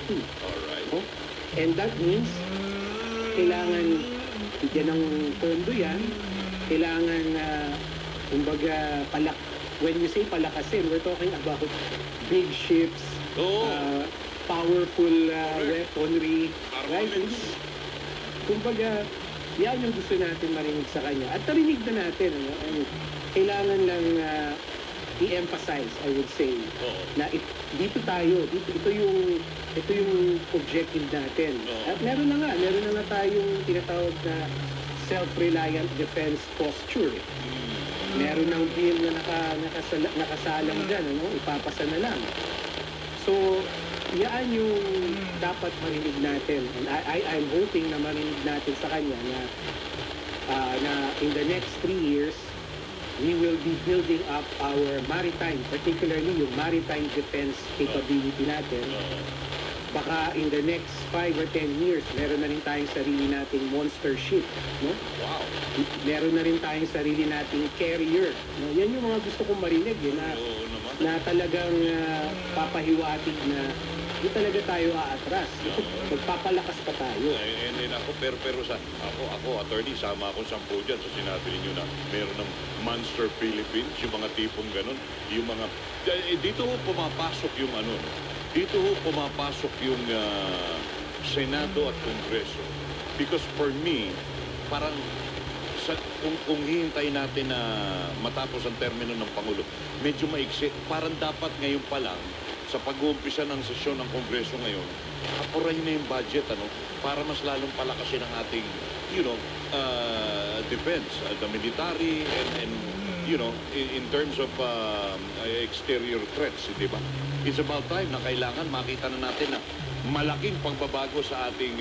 2022. Alright. Oh? And that means, kailangan bigyan ng pondo yan, kailangan, kumbaga, when you say palakasin, we're talking about big ships, powerful weaponry, right? Kumbaga, yan yung gusto natin marinig sa kanya. At narinig na natin, ano? Kailangan lang i-emphasize, I would say, na dito tayo, ito yung objective natin. At meron na nga tayong tinatawag na self-reliant defense posture. Meron ng bill na nakasalang dyan, ano? Ipapasa na lang. So, yan yung dapat marinig natin. And I'm hoping na marinig natin sa kanya na in the next 3 years, we will be building up our maritime, particularly yung maritime defense capability natin. Baka in the next 5 or 10 years, meron na rin tayong sarili nating monster ship. No? Wow. Meron na rin tayong sarili nating carrier. No? Yan yung mga gusto kong marinig, na talagang papahiwatig na hindi talaga tayo aatras. Magpapalakas pa tayo. And ako, pero sa ako, attorney, sama ako 10 dyan. So sinabi ninyo na meron ng Monster Philippines, yung mga tipong ganun, yung mga, dito pumapasok yung ano, dito pumapasok yung Senado at Kongreso. Because for me, parang kung hihintay natin na matapos ang termino ng Pangulo, medyo maiksi. Parang dapat ngayon pa lang, sa pag-uumpisa ng sesyon ng Kongreso ngayon, apurahin na yung budget, ano, para mas lalong palakasin ang ating, defense, the military, and in terms of exterior threats, di ba? It's about time na kailangan makita na natin na malaking pagbabago sa ating